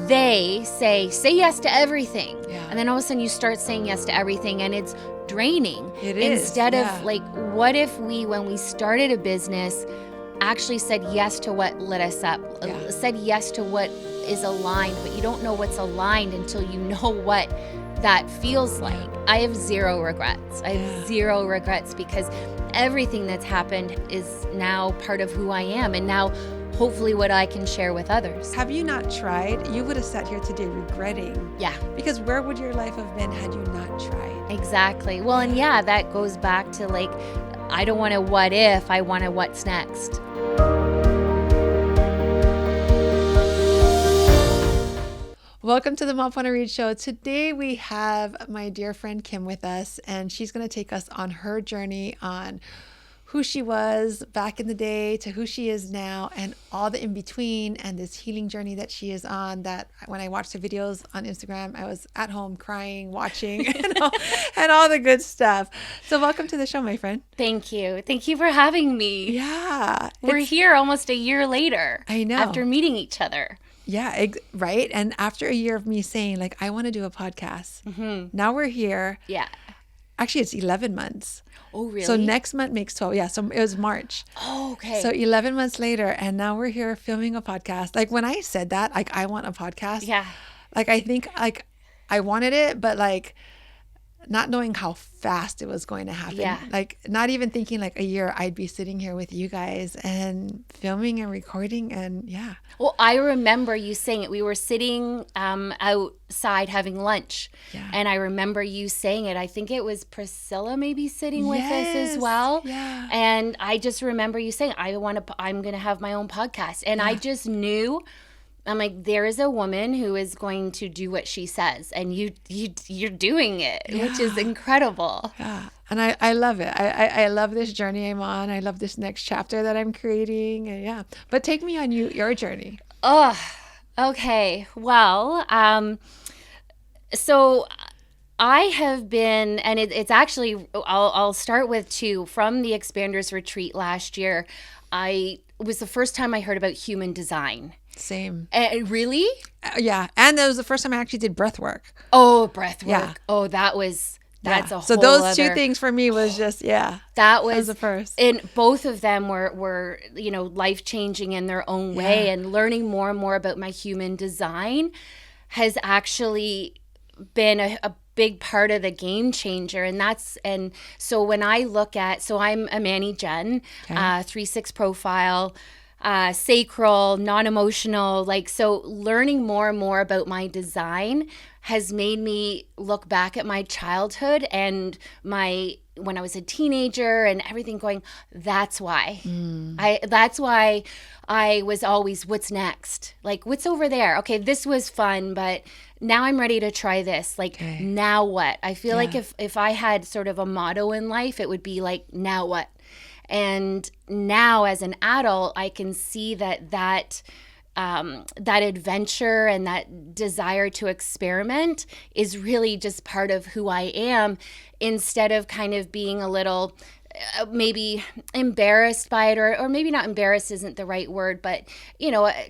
they say yes to everything. Yeah. And then all of a sudden you start saying yes to everything, and it's draining. It is. Instead Yeah. of like, what if we, when we started a business, actually said yes to what lit us up, Yeah. said yes to what is aligned, but you don't know what's aligned until you know what that feels like. I have zero regrets. I have zero regrets because everything that's happened is now part of who I am, and now hopefully what I can share with others. Have you not tried? You would have sat here today regretting. Yeah. Because where would your life have been had you not tried? Exactly. Well, and yeah, that goes back to like, I don't want a what if, I want a what's next. Welcome to the Mapuana Read Show. Today we have my dear friend Kim with us, and she's going to take us on her journey on who she was back in the day to who she is now, and all the in between, and this healing journey that she is on. That when I watched the videos on Instagram, I was at home crying, watching, and all the good stuff. So welcome to the show, my friend. Thank you. Thank you for having me. Yeah. We're here almost a year later. I know. After meeting each other. Yeah, right. And after a year of me saying, like, I want to do a podcast, now we're here. Yeah. Actually, it's 11 months. Oh, really? So next month makes 12. Yeah, so it was March. Oh, okay. So 11 months later, and now we're here filming a podcast. Like, when I said that, like, I want a podcast. Yeah. Like, I think, like, I wanted it, but, like, not knowing how fast it was going to happen. Yeah. Like, not even thinking like a year I'd be sitting here with you guys and filming and recording, and yeah. Well, I remember you saying it. We were sitting outside having lunch. Yeah. And I remember you saying it. I think it was Priscilla maybe sitting with us as Yes. well. Yeah. And I just remember you saying, I'm going to have my own podcast. And I just knew, I'm like, there is a woman who is going to do what she says, and you're doing it, which is incredible. Yeah. And I love it. I love this journey I'm on. I love this next chapter that I'm creating. And yeah. But take me on your journey. Oh, okay. Well, so I have been, and it's actually, I'll start with two. From the Expanders Retreat last year, it was the first time I heard about human design. Same. Really? Yeah. And that was the first time I actually did breath work. Oh, breath work. Yeah. Oh, that's a whole So those other, two things for me was just, that was the first. And both of them were life-changing in their own way. And learning more and more about my human design has actually been a big part of the game changer. And so when I look at, so I'm a Manny Jen, 3/6 profile, sacral, non-emotional, so learning more and more about my design has made me look back at my childhood and when I was a teenager and everything, going, that's why. That's why I was always, what's next? Like, what's over there? Okay, this was fun, but now I'm ready to try this. Now what? I feel like if I had sort of a motto in life, it would be like, now what? And now as an adult, I can see that adventure and that desire to experiment is really just part of who I am, instead of kind of being a little maybe embarrassed by it, or maybe not embarrassed isn't the right word, but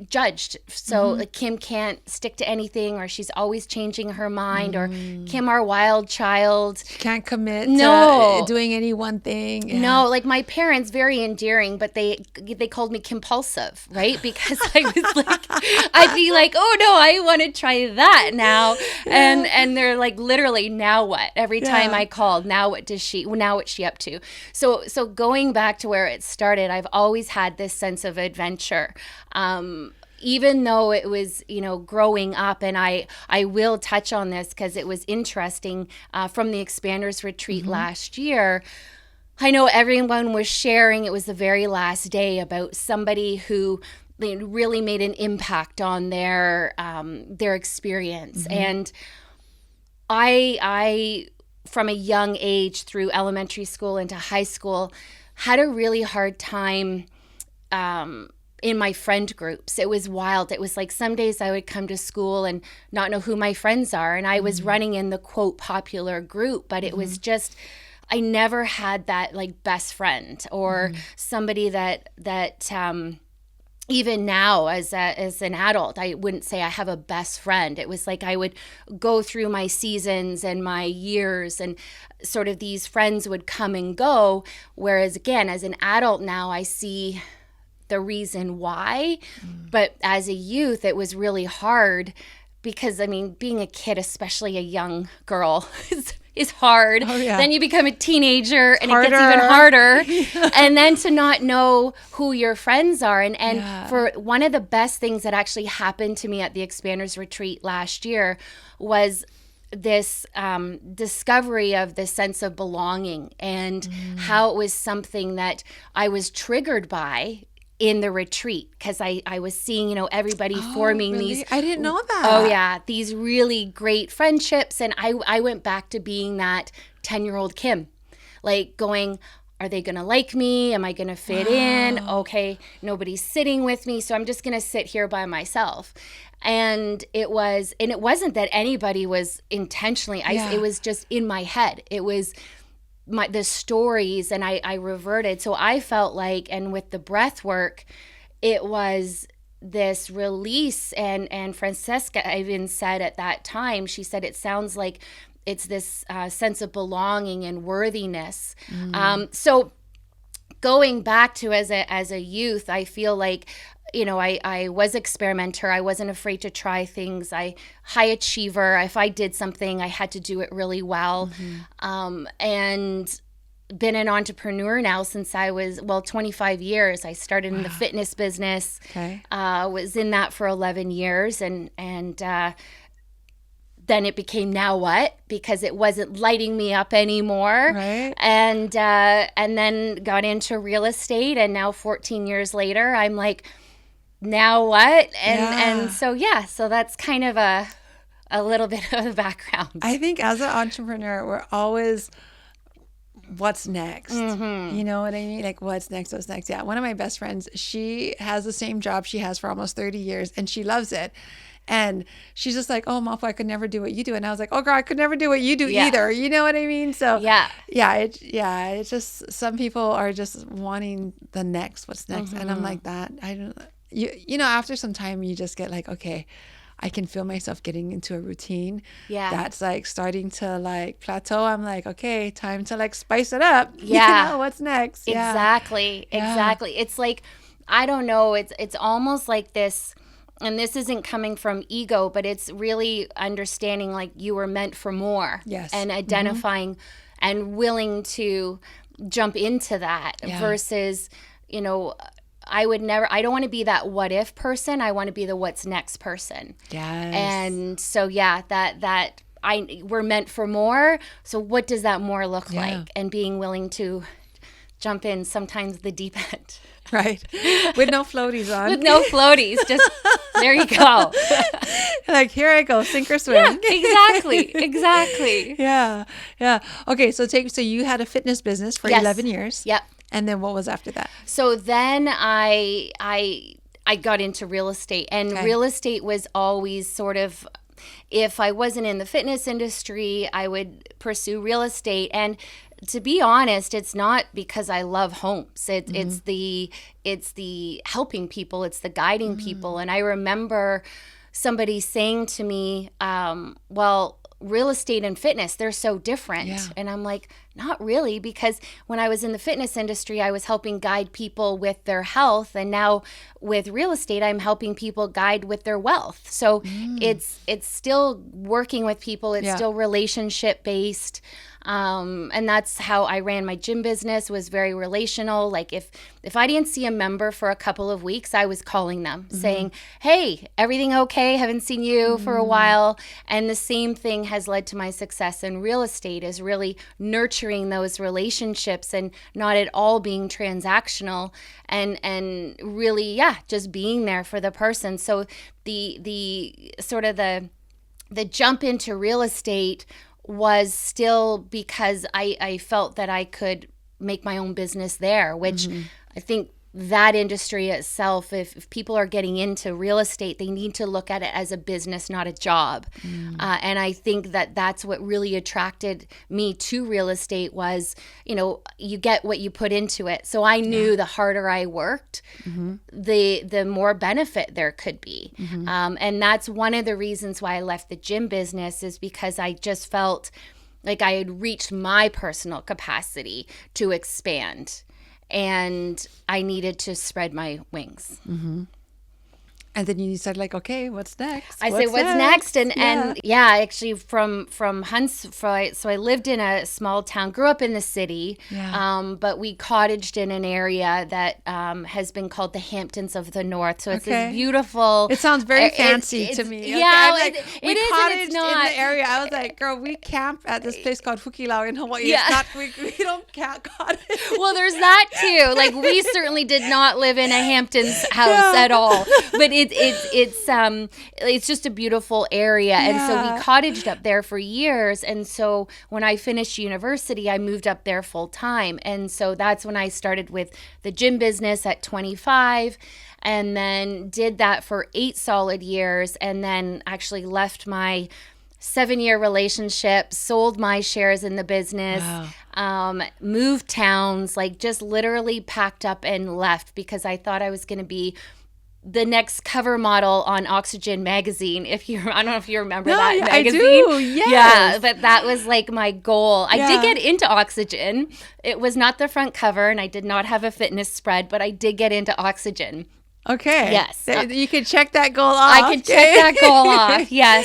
judged. So Kim can't stick to anything, or she's always changing her mind, or Kim, our wild child, can't commit to doing any one thing. Yeah. No, like my parents, very endearing, but they called me compulsive, right? Because I was like, I'd be like, oh no, I want to try that now, and they're like, literally, now what? Every time I called, now what's she up to? So going back to where it started, I've always had this sense of adventure. Even though it was, growing up, and I will touch on this because it was interesting, from the Expanders Retreat last year, I know everyone was sharing, it was the very last day, about somebody who really made an impact on their experience. And I from a young age, through elementary school into high school, had a really hard time in my friend groups. It was wild. It was like some days I would come to school and not know who my friends are. And I was running in the, quote, popular group, but it was just, I never had that best friend, or somebody that even now as an adult, I wouldn't say I have a best friend. It was like I would go through my seasons and my years, and sort of these friends would come and go. Whereas again, as an adult now, I see the reason why. But as a youth, it was really hard because, I mean, being a kid, especially a young girl, is hard. Oh, yeah. Then you become a teenager and Harder. it gets even harder. And then to not know who your friends are. And Yeah. for one of the best things that actually happened to me at the Expanders Retreat last year was this discovery of the sense of belonging and how it was something that I was triggered by in the retreat, because I was seeing, you know, everybody forming really? these. I didn't know that. Oh yeah, these really great friendships, and I went back to being that 10-year-old Kim, like going, are they going to like me? Am I going to fit in? Okay, nobody's sitting with me, so I'm just going to sit here by myself. And it wasn't that anybody was intentionally, it was just in my head. It was the stories, and I reverted. So I felt like, and with the breath work, it was this release. And Francesca even said at that time, she said, it sounds like it's this sense of belonging and worthiness. So going back to as a youth, I feel like, you know, I was experimenter. I wasn't afraid to try things. High achiever. If I did something, I had to do it really well. And been an entrepreneur now since I was, 25 years. I started in the fitness business. Okay. Was in that for 11 years. And then it became now what? Because it wasn't lighting me up anymore. Right. And then got into real estate. And now 14 years later, I'm like, now what? And so that's kind of a little bit of the background. I think as an entrepreneur, we're always, what's next? You know what I mean? Like, what's next? What's next? Yeah. One of my best friends, she has the same job she has for almost 30 years and she loves it. And she's just like, oh, Mapu, I could never do what you do. And I was like, oh, girl, I could never do what you do either. You know what I mean? So it's just, some people are just wanting the next, what's next. And I'm like that. You know, after some time, you just get like, okay, I can feel myself getting into a routine. Yeah. That's like starting to like plateau. I'm like, okay, time to like spice it up. Yeah. You know, what's next? Exactly. Exactly. It's like, I don't know. It's almost like this, and this isn't coming from ego, but it's really understanding like you were meant for more. Yes. And identifying and willing to jump into that versus, you know, I don't want to be that what if person. I want to be the what's next person. Yes. And so, we're meant for more. So what does that more look like? And being willing to jump in sometimes the deep end. Right. With no floaties on. With no floaties. Just, there you go. Like, here I go, sink or swim. Yeah, exactly. Yeah. Okay, so you had a fitness business for 11 years. Yep. And then what was after that? So then I got into real estate, and real estate was always sort of, if I wasn't in the fitness industry, I would pursue real estate. And to be honest, it's not because I love homes. It's the helping people. It's the guiding people. And I remember somebody saying to me, real estate and fitness, they're so different. Yeah. And I'm like, not really, because when I was in the fitness industry, I was helping guide people with their health. And now with real estate, I'm helping people guide with their wealth. So it's still working with people. It's still relationship based. And that's how I ran my gym business, was very relational. Like if I didn't see a member for a couple of weeks, I was calling them saying, hey, everything okay? Haven't seen you for a while. And the same thing has led to my success in real estate, is really nurturing those relationships and not at all being transactional, and really, just being there for the person. So the sort of the jump into real estate was still because I felt that I could make my own business there, which I think that industry itself, if people are getting into real estate, they need to look at it as a business, not a job. And I think that that's what really attracted me to real estate was, you get what you put into it. So I knew the harder I worked, the more benefit there could be. And that's one of the reasons why I left the gym business, is because I just felt like I had reached my personal capacity to expand. And I needed to spread my wings. And then you said, like, okay, what's next? I say, what's next? And actually from Huntsville, so I lived in a small town, grew up in the city, but we cottaged in an area that has been called the Hamptons of the North. So it's this beautiful. It sounds very fancy to me. Yeah, like, it is, cottaged and it's not. in the area. I was like, girl, we camp at this place called Hukilau in Hawaii. Yeah. It's not, we don't cottage. Well, there's that too. Like, we certainly did not live in a Hamptons house at all, but it's just a beautiful area. And so we cottaged up there for years. And so when I finished university, I moved up there full time. And so that's when I started with the gym business at 25, and then did that for 8 solid years, and then actually left my 7-year relationship, sold my shares in the business, moved towns, like just literally packed up and left, because I thought I was going to be the next cover model on Oxygen magazine. I don't know if you remember that magazine. I do, yes. Yeah, but that was like my goal. I did get into Oxygen. It was not the front cover, and I did not have a fitness spread, but I did get into Oxygen. Okay. Yes. You can check that goal off. I could check that goal off. Yes.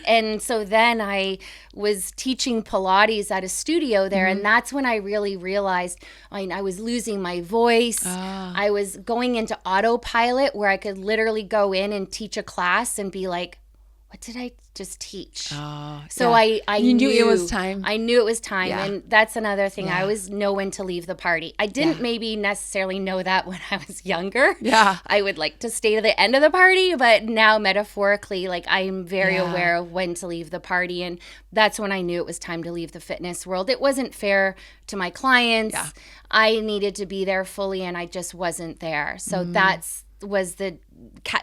And so then I was teaching Pilates at a studio there. And that's when I really realized, I was losing my voice. I was going into autopilot, where I could literally go in and teach a class and be like, what did I just teach? So I knew it was time. I knew it was time. And that's another thing. I always know when to leave the party. I didn't maybe necessarily know that when I was younger. I would like to stay to the end of the party, but now metaphorically, like, I'm very aware of when to leave the party. And that's when I knew it was time to leave the fitness world. It wasn't fair to my clients. I needed to be there fully, and I just wasn't there. So was the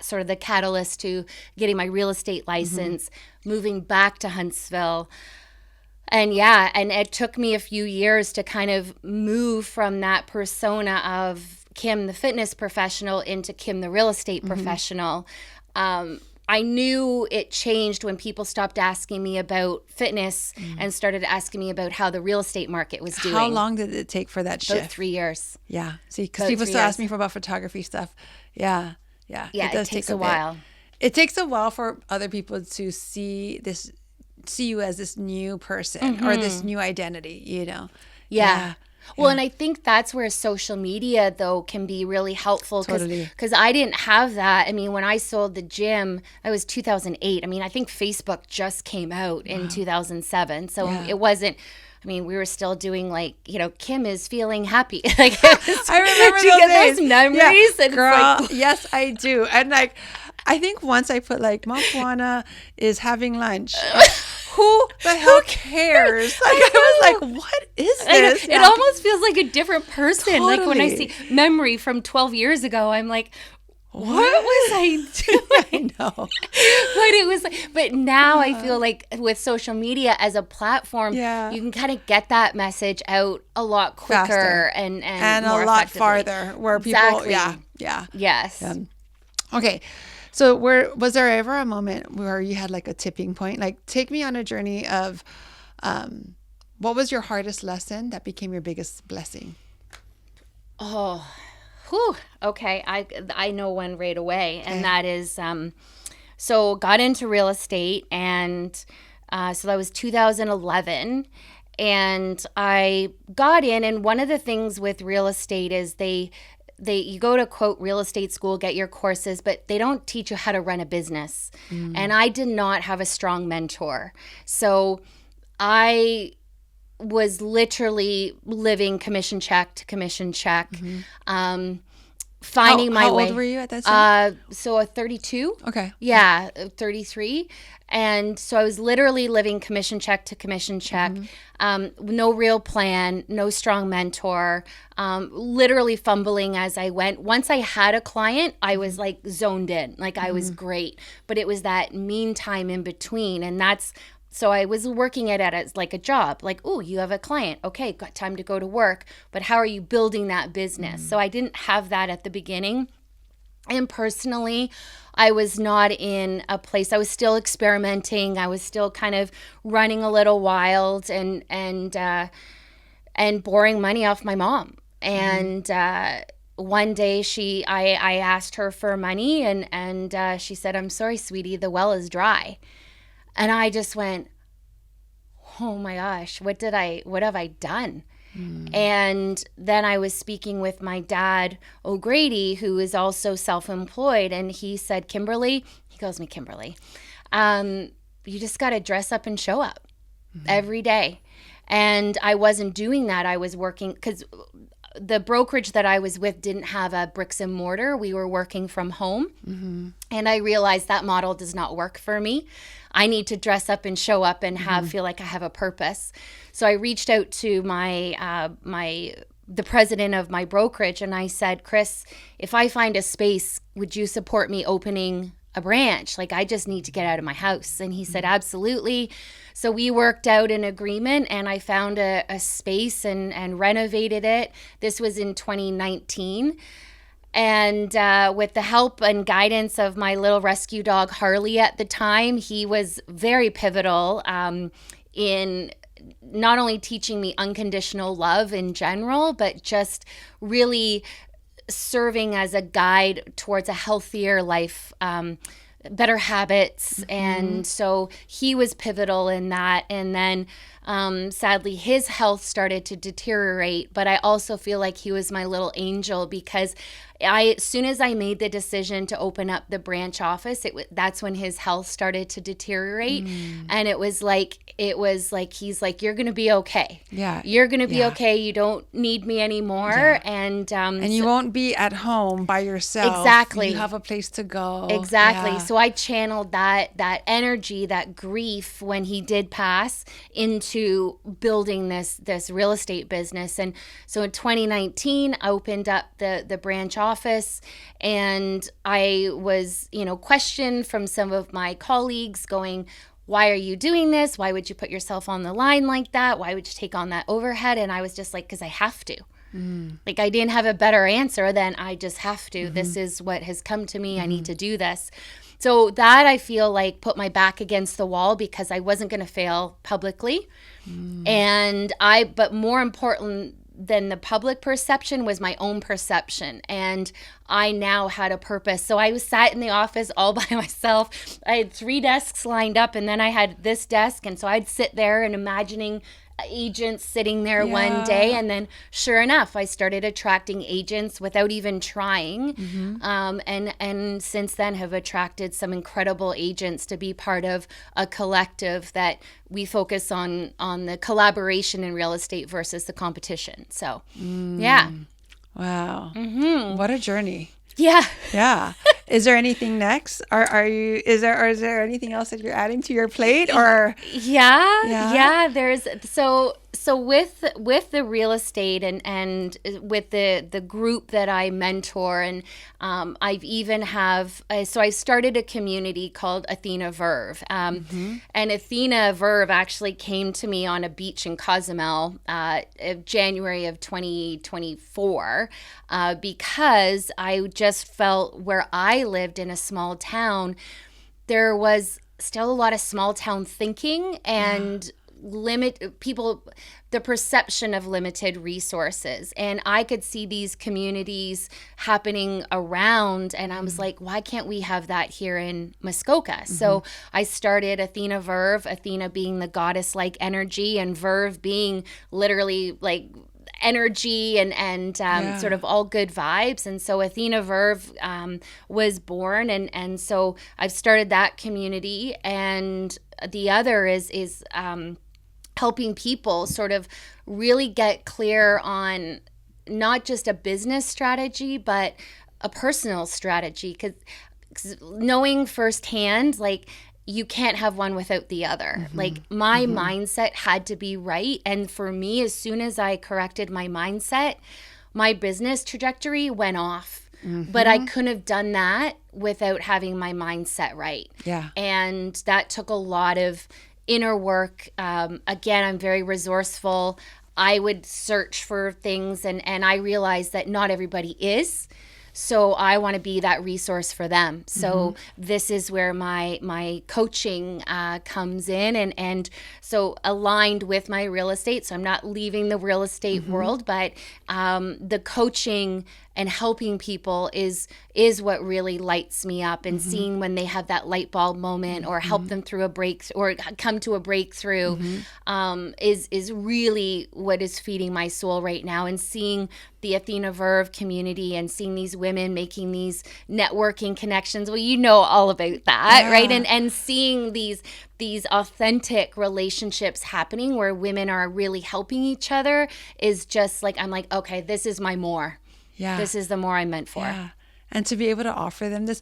sort of the catalyst to getting my real estate license, moving back to Huntsville. And and it took me a few years to kind of move from that persona of Kim, the fitness professional, into Kim, the real estate professional. I knew it changed when people stopped asking me about fitness and started asking me about how the real estate market was doing. How long did it take for that shift? About 3 years. Yeah. See, because people still ask me about photography stuff. Yeah. It does take a while. It takes a while for other people to see you as this new person or this new identity, Well, and I think that's where social media, though, can be really helpful. Because I didn't have that. I mean, when I sold the gym, that was 2008. I mean, I think Facebook just came out in 2007. So it wasn't... I mean, we were still doing like, Kim is feeling happy. Like, I remember do you get those memories? Yeah. Girl, yes, I do. And like, I think once I put like, Mapuana is having lunch. Who the hell cares? Like, I was like, what is this? It almost feels like a different person. Totally. Like when I see memory from 12 years ago, I'm like, what was I doing? I know. But now I feel like with social media as a platform, you can kind of get that message out a lot quicker faster. and more a lot farther where people, Yes. Okay. So was there ever a moment where you had like a tipping point? Like, take me on a journey of what was your hardest lesson that became your biggest blessing? Okay. I know one right away, and that is so got into real estate, and so that was 2011, and I got in, and one of the things with real estate is you go to, quote, real estate school, get your courses, but they don't teach you how to run a business. And I did not have a strong mentor. So I was literally living commission check to commission check. finding my way. How old were you at that time? So 32. Okay. Yeah, 33. And so I was literally living commission check to commission check. No real plan, no strong mentor, literally fumbling as I went. Once I had a client, I was like zoned in, like I was great. But it was that meantime in between. And so I was working it as like a job, like, oh, you have a client. Okay, got time to go to work. But how are you building that business? So I didn't have that at the beginning. And personally, I was not in a place. I was still experimenting. I was still kind of running a little wild and borrowing money off my mom. And one day I asked her for money, and she said, "I'm sorry, sweetie, the well is dry." And I just went, "Oh my gosh, what have I done?" And then I was speaking with my dad, O'Grady, who is also self-employed. And he said, "Kimberly," he calls me Kimberly, "you just got to dress up and show up every day." And I wasn't doing that. I was working because the brokerage that I was with didn't have a bricks and mortar. We were working from home. And I realized that model does not work for me. I need to dress up and show up and feel like I have a purpose. So I reached out to the president of my brokerage, and I said, "Chris, if I find a space, would you support me opening a branch? Like, I just need to get out of my house." And he said, "Absolutely." So we worked out an agreement, and I found a space and renovated it. This was in 2019. And with the help and guidance of my little rescue dog, Harley, at the time, he was very pivotal in not only teaching me unconditional love in general, but just really serving as a guide towards a healthier life, better habits. And so he was pivotal in that. And then sadly, his health started to deteriorate, but I also feel like he was my little angel, because as soon as I made the decision to open up the branch office, that's when his health started to deteriorate. And it was like he's like, "You're going to be okay. Yeah. You're going to be okay. You don't need me anymore." Yeah. And you won't be at home by yourself. Exactly. You have a place to go. Exactly. Yeah. So I channeled that energy, that grief when he did pass, into building this real estate business. And so in 2019, I opened up the branch office, and I was, questioned from some of my colleagues going, "Why are you doing this? Why would you put yourself on the line like that? Why would you take on that overhead?" And I was just like, "Because I have to." Like, I didn't have a better answer than I just have to. This is what has come to me. I need to do this. So that, I feel like, put my back against the wall, because I wasn't going to fail publicly. But more important than the public perception was my own perception. And I now had a purpose. So I was sat in the office all by myself. I had 3 desks lined up, and then I had this desk. And so I'd sit there and imagining agents sitting there one day, and then sure enough, I started attracting agents without even trying. And since then have attracted some incredible agents to be part of a collective that we focus on the collaboration in real estate versus the competition. So yeah. Wow. What a journey. Yeah. Yeah. Is there anything next? Is there anything else that you're adding to your plate, or? Yeah. There's so with the real estate and with the group that I mentor, and I've even so I started a community called Athena Verve, and Athena Verve actually came to me on a beach in Cozumel, January of 2024, because I just felt where I lived in a small town, there was still a lot of small town thinking and the perception of limited resources. And I could see these communities happening around, and I was like, why can't we have that here in Muskoka? So I started Athena Verve, Athena being the goddess-like energy, and Verve being literally like energy and sort of all good vibes. And so Athena Verve was born, and so I've started that community. And the other is helping people sort of really get clear on not just a business strategy, but a personal strategy, because knowing firsthand, like, you can't have one without the other. Like, my mindset had to be right. And for me, as soon as I corrected my mindset, my business trajectory went off. But I couldn't have done that without having my mindset right. Yeah. And that took a lot of inner work. Again, I'm very resourceful. I would search for things, and I realized that not everybody is. So I want to be that resource for them. So this is where my coaching comes in, and so aligned with my real estate. So I'm not leaving the real estate world, but the coaching and helping people is what really lights me up, and seeing when they have that light bulb moment, or help them through a break, or come to a breakthrough, is really what is feeding my soul right now. And seeing the Athena Verve community, and seeing these women making these networking connections. Well, you know all about that, right? And seeing these authentic relationships happening where women are really helping each other is just like, I'm like, okay, this is my more. Yeah. This is the more I'm meant for. Yeah. And to be able to offer them this.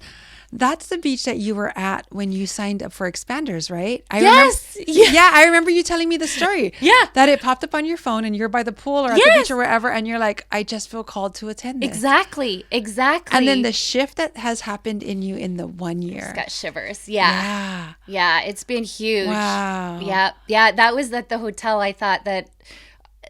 That's the beach that you were at when you signed up for Expanders, right? Yes. Yeah, I remember you telling me the story. Yeah. That it popped up on your phone and you're by the pool or at the beach or wherever, and you're like, I just feel called to attend this. Exactly. And then the shift that has happened in you in the 1 year. Just got shivers. Yeah. Yeah. It's been huge. Wow. Yeah. Yeah. That was at the hotel. I thought that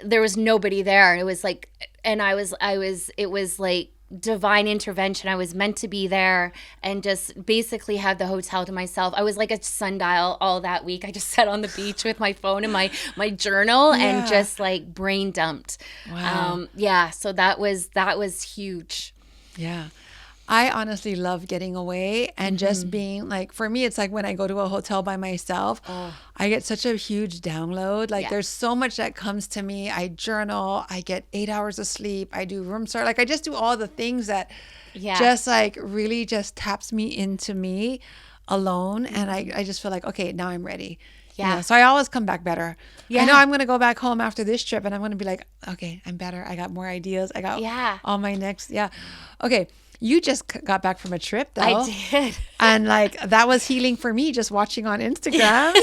there was nobody there. It was like, and it was like divine intervention. I was meant to be there, and just basically had the hotel to myself. I was like a sundial all that week. I just sat on the beach with my phone and my journal and just like brain dumped. Wow. So that was huge. Yeah. I honestly love getting away and just being like, for me, it's like when I go to a hotel by myself, I get such a huge download. Like there's so much that comes to me. I journal, I get 8 hours of sleep. I do room service. Like I just do all the things that just like really just taps me into me alone. And I just feel like, okay, now I'm ready. Yeah. You know, so I always come back better. Yeah. I know I'm going to go back home after this trip, and I'm going to be like, okay, I'm better. I got more ideas. I got all my next. Yeah. Okay. You just got back from a trip, though. I did. And like that was healing for me, just watching on Instagram.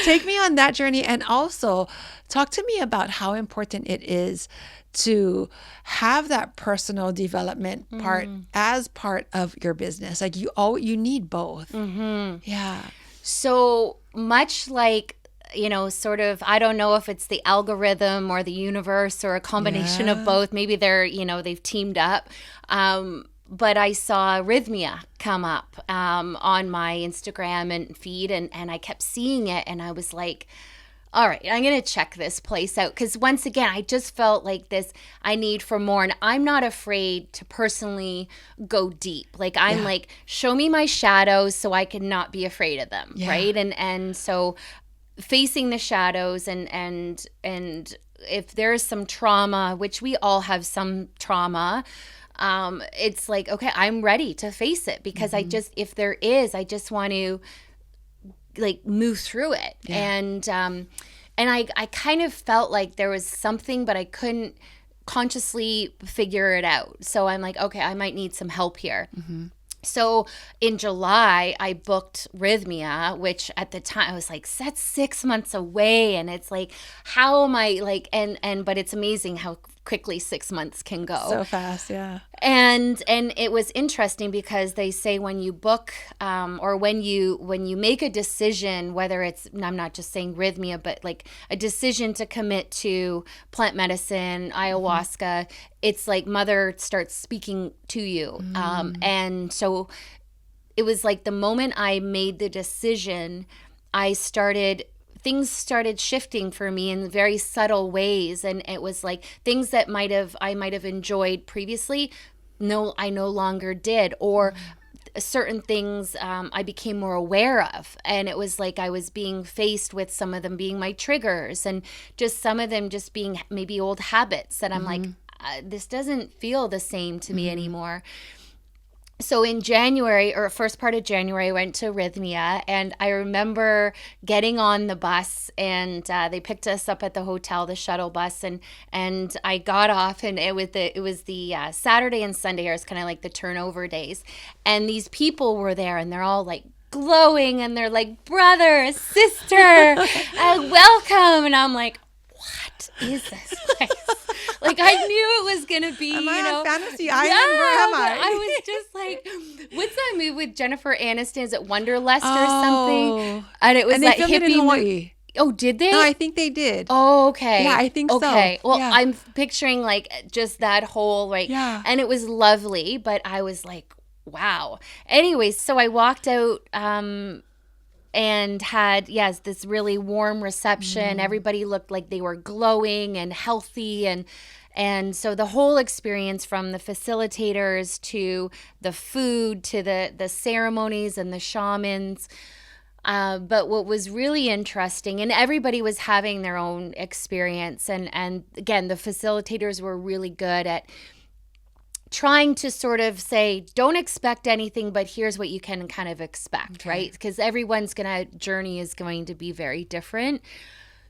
Take me on that journey, and also talk to me about how important it is to have that personal development part as part of your business. Like you need both. Yeah. So much like, sort of, I don't know if it's the algorithm or the universe or a combination of both. Maybe they're, they've teamed up. But I saw Rhythmia come up on my Instagram and feed, and I kept seeing it, and I was like, all right, I'm going to check this place out. Because once again, I just felt like this, I need for more. And I'm not afraid to personally go deep. Like I'm like, show me my shadows so I can not be afraid of them. Right. And so facing the shadows and if there's some trauma, which we all have some trauma, it's like, okay, I'm ready to face it, because if there is, I just want to like move through it. And I kind of felt like there was something, but I couldn't consciously figure it out. So I'm like, okay, I might need some help here. So in July, I booked Rhythmia, which at the time I was like, that's 6 months away. And it's like, how am I like, but it's amazing how quickly 6 months can go. So fast, yeah. And it was interesting because they say when you book or when you make a decision, whether it's, I'm not just saying Rhythmia, but like a decision to commit to plant medicine, ayahuasca, it's like Mother starts speaking to you. And so it was like the moment I made the decision, things started shifting for me in very subtle ways. And it was like things that I might have enjoyed previously, I no longer did. Or certain things I became more aware of. And it was like I was being faced with some of them being my triggers, and just some of them just being maybe old habits that I'm like, this doesn't feel the same to me anymore. So in January, or first part of January, I went to Rhythmia, and I remember getting on the bus, and they picked us up at the hotel, the shuttle bus, and I got off, and it was the Saturday and Sunday, or it's kind of like the turnover days, and these people were there, and they're all like glowing, and they're like, brother, sister, welcome, and I'm like, what is this place? Like, I knew it was gonna be, Am I on Fantasy yeah, Island? Where am I? I was just like, what's that movie with Jennifer Aniston? Is it Wanderlust or something? And it was and they that filmed it in hippie Hawaii. Oh, did they? No, I think they did. Oh, okay. Yeah, I think so. Okay. Well, Yeah. I'm picturing like just that whole like, Yeah. and it was lovely, but I was like, wow. Anyways, so I walked out and had, yes, this really warm reception. Everybody looked like they were glowing and healthy, and so the whole experience, from the facilitators to the food to the ceremonies and the shamans. But what was really interesting, and everybody was having their own experience, and again, the facilitators were really good at trying to sort of say, don't expect anything, but here's what you can kind of expect, right? Because everyone's journey is going to be very different.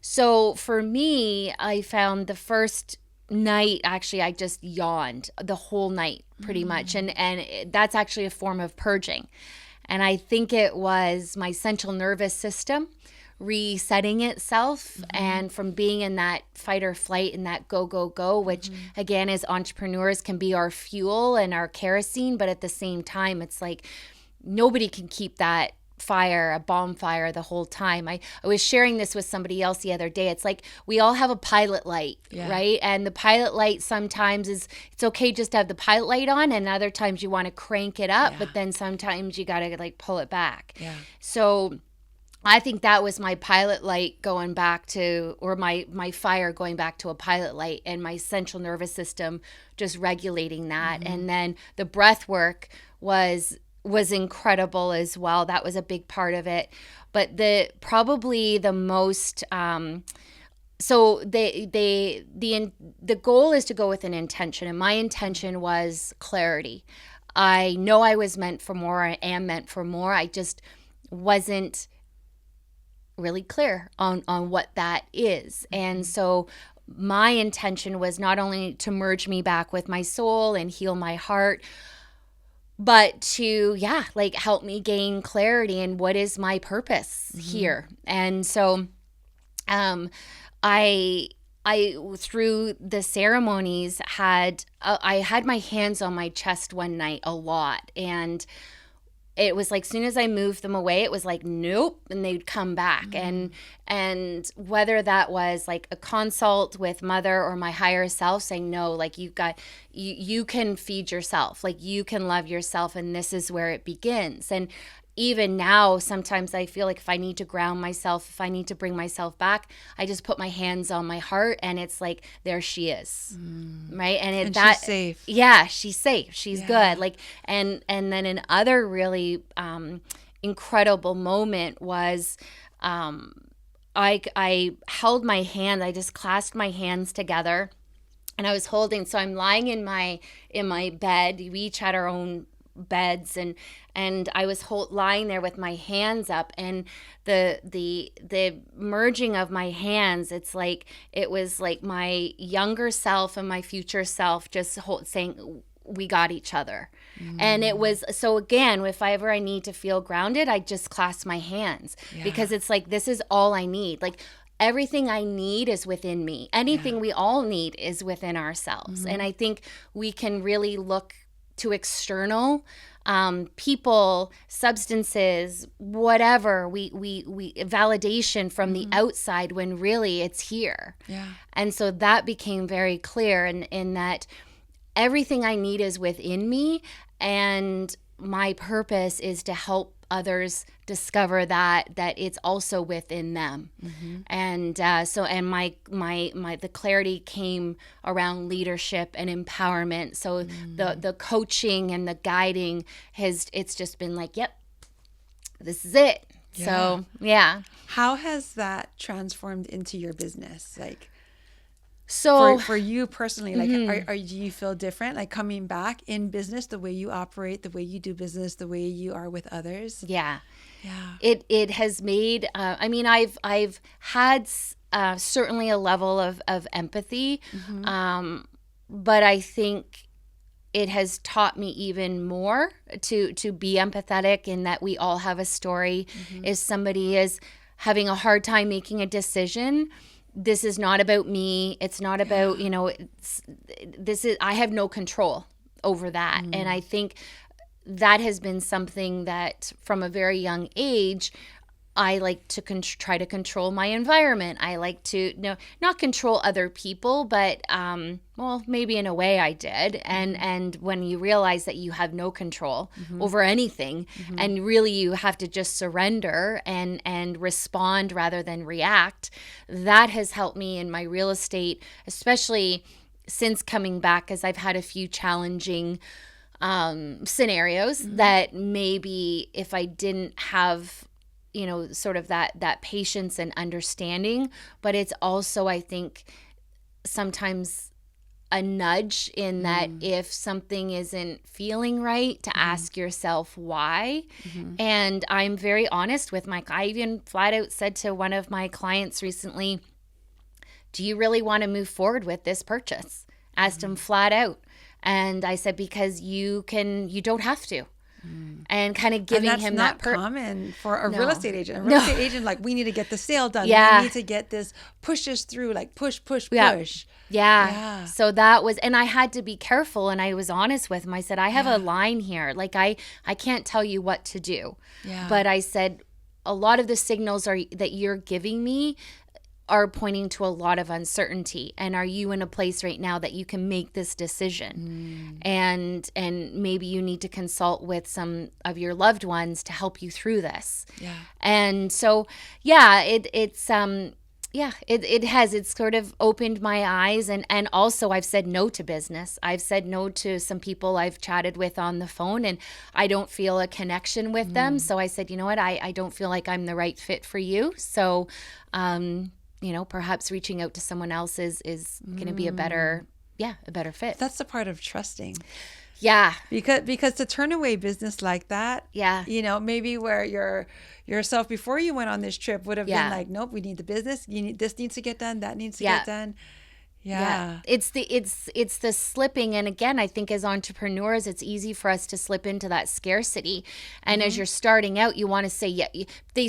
So for me, I found the first night, actually, I just yawned the whole night pretty much. And that's actually a form of purging. And I think it was my central nervous system resetting itself, and from being in that fight or flight and that go, go, go, which again, as entrepreneurs, can be our fuel and our kerosene. But at the same time, it's like nobody can keep that fire, a bonfire, the whole time. I was sharing this with somebody else the other day. It's like we all have a pilot light, right? And the pilot light sometimes it's okay just to have the pilot light on, and other times you want to crank it up, but then sometimes you got to like pull it back. So I think that was my pilot light going back to, or my fire going back to a pilot light, and my central nervous system just regulating that. And then the breath work was incredible as well. That was a big part of it. But probably the most so the goal is to go with an intention, and my intention was clarity. I know I was meant for more. I am meant for more. I just wasn't really clear on what that is. And so my intention was not only to merge me back with my soul and heal my heart, but to like help me gain clarity in what is my purpose here. And so I through the ceremonies I had my hands on my chest one night a lot, and it was like, soon as I moved them away, it was like, nope, and they'd come back. And whether that was like a consult with mother or my higher self saying, no, like you can feed yourself, like you can love yourself, and this is where it begins. And even now, sometimes I feel like if I need to ground myself, if I need to bring myself back, I just put my hands on my heart, and it's like, there she is, right? And she's safe. Yeah, she's safe. She's good. Like, and then another really incredible moment was, I held my hand. I just clasped my hands together, and I was holding. So I'm lying in my bed. We each had our own beds, and I was lying there with my hands up, and the merging of my hands, it's like it was like my younger self and my future self just saying, we got each other. And it was, so again, if I need to feel grounded, I just clasp my hands, because it's like, this is all I need. Like, everything I need is within me. Anything we all need is within ourselves. And I think we can really look to external people, substances, whatever, we validation from the outside, when really it's here. And so that became very clear in that everything I need is within me, and my purpose is to help others discover that it's also within them. And so my the clarity came around leadership and empowerment. So the coaching and the guiding it's just been like, yep, this is it. So How has that transformed into your business? Like, So for you personally, like, do you feel different, like coming back in business, the way you operate, the way you do business, the way you are with others? yeah, Yeah. it has made. I mean, I've had certainly a level of empathy, but I think it has taught me even more to be empathetic, in that we all have a story. If somebody is having a hard time making a decision, this is not about me. It's not about, I have no control over that. And I think that has been something that from a very young age, I like to try to control my environment. I like to not control other people, but well, maybe in a way I did. And when you realize that you have no control over anything, and really you have to just surrender and respond rather than react, that has helped me in my real estate, especially since coming back, as I've had a few challenging scenarios that maybe if I didn't have sort of that patience and understanding. But it's also, I think, sometimes a nudge in that if something isn't feeling right, to ask yourself why. And I'm very honest with I even flat out said to one of my clients recently, do you really want to move forward with this purchase? Asked him flat out. And I said, because you don't have to. And kind of giving him that. That's not common for a real estate agent. A real estate agent, like, we need to get the sale done. We need to get this, push us through, like push. Yeah. So that was, and I had to be careful, and I was honest with him. I said, I have a line here. Like, I can't tell you what to do. Yeah. But I said, a lot of the signals that you're giving me are pointing to a lot of uncertainty. And are you in a place right now that you can make this decision? And maybe you need to consult with some of your loved ones to help you through this. Yeah. And so, it's sort of opened my eyes. And also I've said no to business. I've said no to some people I've chatted with on the phone, and I don't feel a connection with them. So I said, you know what, I don't feel like I'm the right fit for you. So, perhaps reaching out to someone else is going to be a better fit. That's the part of trusting. Yeah. Because to turn away business like that, maybe where yourself before you went on this trip would have been like, nope, we need the business. This needs to get done. That needs to get done. Yeah. It's the slipping. And again, I think as entrepreneurs, it's easy for us to slip into that scarcity. And as you're starting out, you want to say, they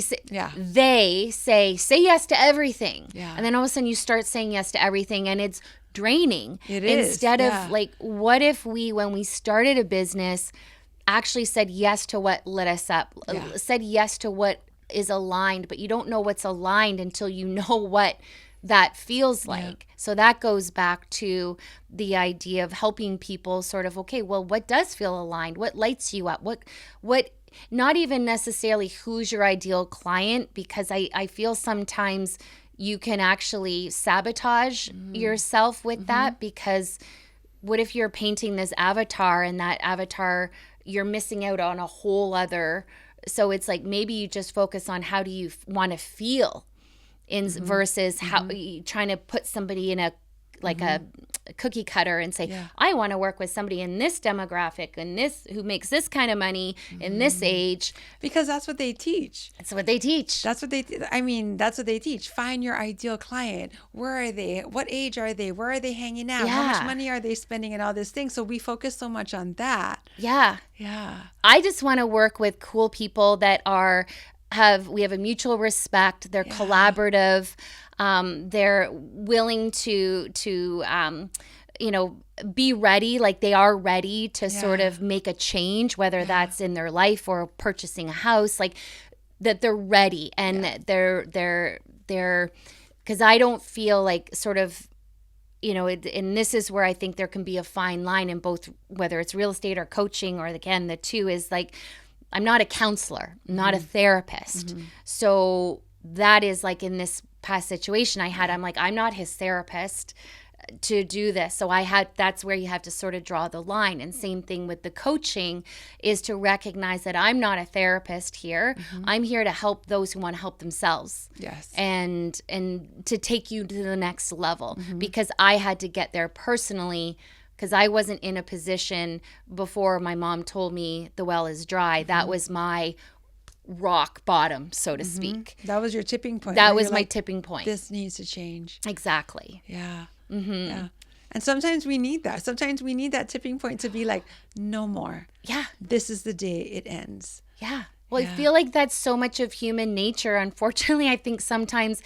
say yes to everything. Yeah. And then all of a sudden you start saying yes to everything, and it's draining. It is. Instead of like, what if when we started a business, actually said yes to what lit us up, said yes to what is aligned, but you don't know what's aligned until you know what that feels like. So that goes back to the idea of helping people sort of, okay, well, what does feel aligned? What lights you up? What not even necessarily who's your ideal client, because I feel sometimes you can actually sabotage yourself with that, because what if you're painting this avatar, and that avatar, you're missing out on a whole other. So it's like, maybe you just focus on how do you want to feel versus how trying to put somebody in a cookie cutter and say, I want to work with somebody in this demographic and this who makes this kind of money in this age, because that's what they teach. That's what they teach. That's what they teach. Find your ideal client. Where are they? What age are they? Where are they hanging out? How much money are they spending, and all these things? So we focus so much on that. Yeah. I just want to work with cool people that we have a mutual respect. They're collaborative. They're willing to be ready, like they are ready to sort of make a change, whether that's in their life or purchasing a house, like that they're ready, and that they're because I don't feel like sort of, and this is where I think there can be a fine line in both, whether it's real estate or coaching, or again, the two is like, I'm not a counselor, I'm not a therapist. So that is like in this past situation I had, I'm like, I'm not his therapist. to do this. So that's where you have to sort of draw the line. And same thing with the coaching, is to recognize that I'm not a therapist here. I'm here to help those who want to help themselves. Yes. And to take you to the next level, because I had to get there personally, because I wasn't in a position before my mom told me the well is dry. That was my rock bottom, so to speak. That was your tipping point. That was my tipping point. This needs to change. Exactly. Yeah. Yeah. And sometimes we need that. Sometimes we need that tipping point to be like, no more. Yeah. This is the day it ends. Yeah. Well, I feel like that's so much of human nature. Unfortunately, I think sometimes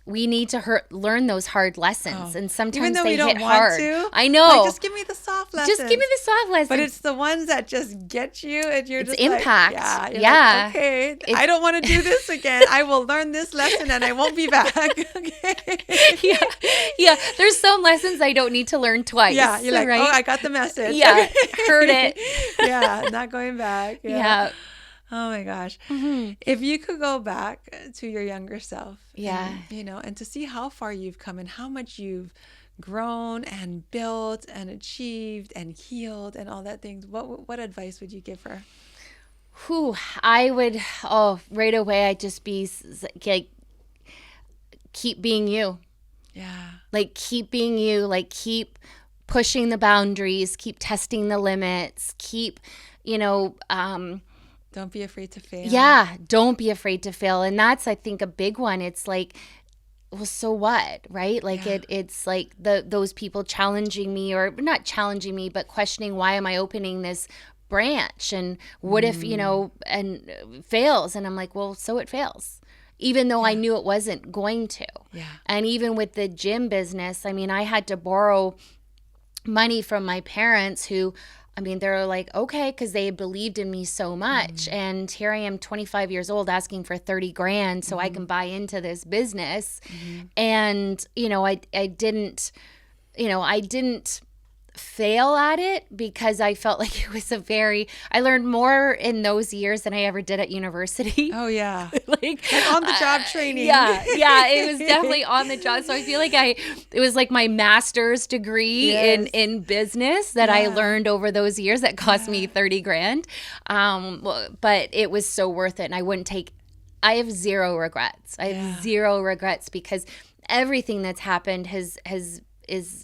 we need to learn those hard lessons, and sometimes even though they we don't hit want hard. to. I know. Like, just give me the soft lessons. Just give me the soft lessons. But it's the ones that just get you, and you're It's just impact. like, Yeah. like, okay, I don't want to do this again. I will learn this lesson, and I won't be back. Okay. Yeah. There's some lessons I don't need to learn twice. Yeah, you're like, right? oh, I got the message. Yeah, heard it. Yeah, not going back. Yeah. Oh my gosh. If you could go back to your younger self, and, and to see how far you've come and how much you've grown and built and achieved and healed and all that things, what advice would you give her? I would, right away, I'd just be like, keep being you. Yeah. Like, keep being you, like, keep pushing the boundaries, keep testing the limits, keep, don't be afraid to fail. Yeah, don't be afraid to fail. And that's, I think, a big one. It's like, well, so what, right? Like it's like those people challenging me, or not challenging me, but questioning, why am I opening this branch? And what if, and fails? And I'm like, well, so it fails. Even though I knew it wasn't going to. Yeah. And even with the gym business, I mean, I had to borrow money from my parents who, they're like, okay, because they believed in me so much. And here I am, 25 years old, asking for 30 grand so I can buy into this business. And, I didn't fail at it, because I felt like it was I learned more in those years than I ever did at university. Oh yeah. like on the job training. Yeah, it was definitely on the job. So I feel like it was like my master's degree in business that I learned over those years that cost me 30 grand. But it was so worth it. And I have zero regrets. I have zero regrets, because everything that's happened is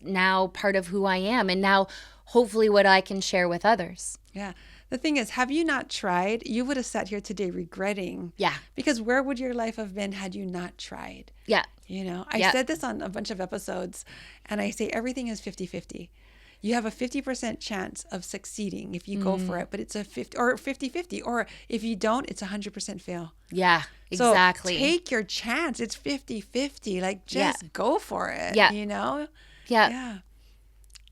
now part of who I am, and now hopefully what I can share with others. Yeah. The thing is, have you not tried, you would have sat here today regretting. Yeah. Because where would your life have been had you not tried? Yeah. I said this on a bunch of episodes, and I say everything is 50-50. You have a 50% chance of succeeding if you go for it, but it's a 50-50. Or if you don't, it's 100% fail. Yeah, exactly. So take your chance. It's 50-50. Like, just go for it. Yeah. Yeah.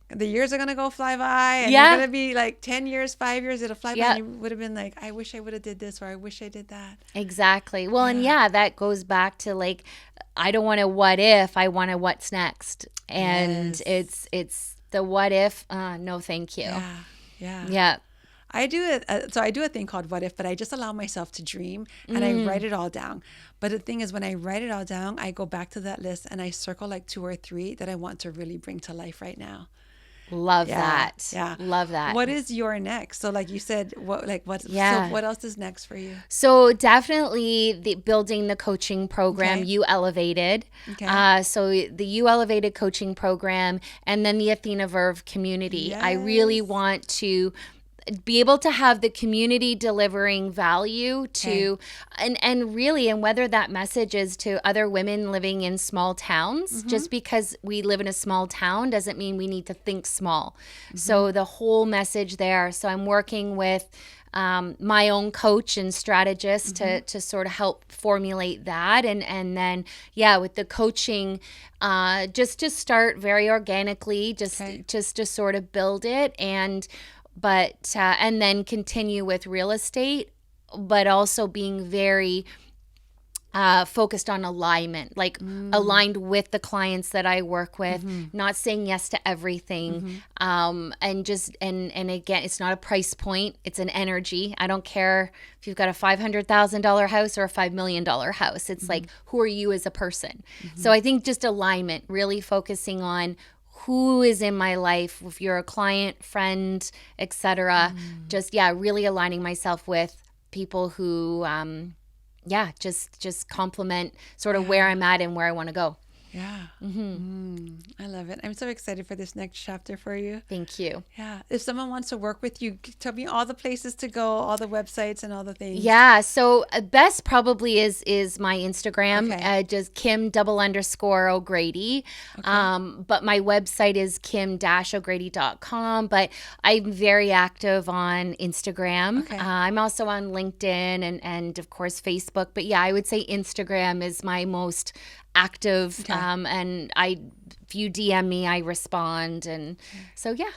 The years are going to go fly by, and you're going to be like 10 years, 5 years, it'll fly by, and you would have been like, I wish I would have did this, or I wish I did that. Exactly. Well, and that goes back to, like, I don't want a what if, I want a what's next. And it's the what if, no thank you. Yeah. I do a thing called What If, but I just allow myself to dream, and I write it all down. But the thing is, when I write it all down, I go back to that list and I circle like 2 or 3 that I want to really bring to life right now. Love that. Yeah. Love that. What is your next? So like you said, so what else is next for you? So definitely building the coaching program, You Elevated. Okay. So the You Elevated coaching program, and then the Athena Verve community. Yes. I really want to be able to have the community delivering value to, and really, and whether that message is to other women living in small towns, just because we live in a small town doesn't mean we need to think small. So the whole message there. So I'm working with my own coach and strategist to sort of help formulate that. And then, with the coaching, just to start very organically, just to sort of build it, and then continue with real estate, but also being very focused on alignment, like aligned with the clients that I work with, not saying yes to everything. And again, it's not a price point, it's an energy. I don't care if you've got a $500,000 house or a $5 million house. It's like, who are you as a person? So I think just alignment, really focusing on who is in my life, if you're a client, friend, etc. Just, really aligning myself with people who, just complement sort of where I'm at and where I want to go. Yeah. I love it. I'm so excited for this next chapter for you. Thank you. Yeah. If someone wants to work with you, tell me all the places to go, all the websites and all the things. Yeah. So best probably is my Instagram, Okay. just Kim_O'Grady. But my website is kim-o'grady.com. But I'm very active on Instagram. Okay. I'm also on LinkedIn and of course Facebook. But yeah, I would say Instagram is my most active. Okay. And if you DM me, I respond. And so, yeah.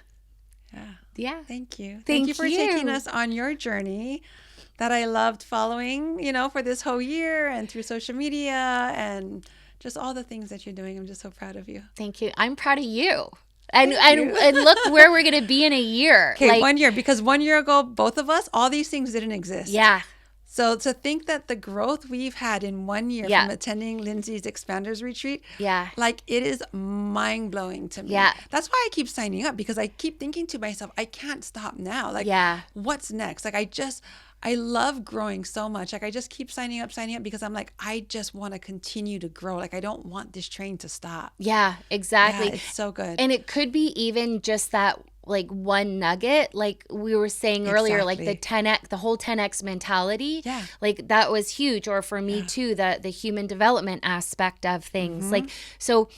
Yeah. Thank you. Thank you for you. taking us on your journey that I loved following, for this whole year and through social media and just all the things that you're doing. I'm just so proud of you. Thank you. I'm proud of you. And you. and look where we're going to be in a year. Okay, 1 year, because 1 year ago, both of us, all these things didn't exist. Yeah. So to think that the growth we've had in 1 year from attending Lindsay's Expanders Retreat, like it is mind blowing to me. Yeah. That's why I keep signing up, because I keep thinking to myself, I can't stop now. Like, what's next? Like, I love growing so much. Like, I just keep signing up because I'm like, I just want to continue to grow. Like, I don't want this train to stop. Yeah, exactly. Yeah, it's so good. And it could be even just that, like, one nugget, like we were saying earlier, like the 10x, the whole 10x mentality. Yeah. Like that was huge. Or for me too, the human development aspect of things. Like, so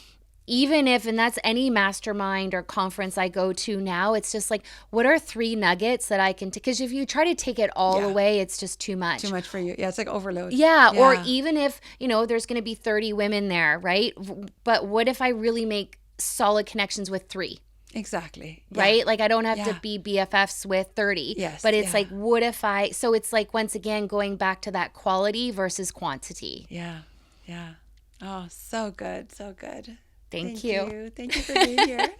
even if, and that's any mastermind or conference I go to now, it's just like, what are 3 nuggets that I can take? Because if you try to take it all away, it's just too much. Too much for you. Yeah, it's like overload. Yeah. Or even if, there's going to be 30 women there, right? But what if I really make solid connections with 3? Exactly. Right? Like, I don't have to be BFFs with 30. Yes. But it's like, what if so it's like, once again, going back to that quality versus quantity. Yeah. Yeah. Oh, so good. So good. Thank you. Thank you for being here.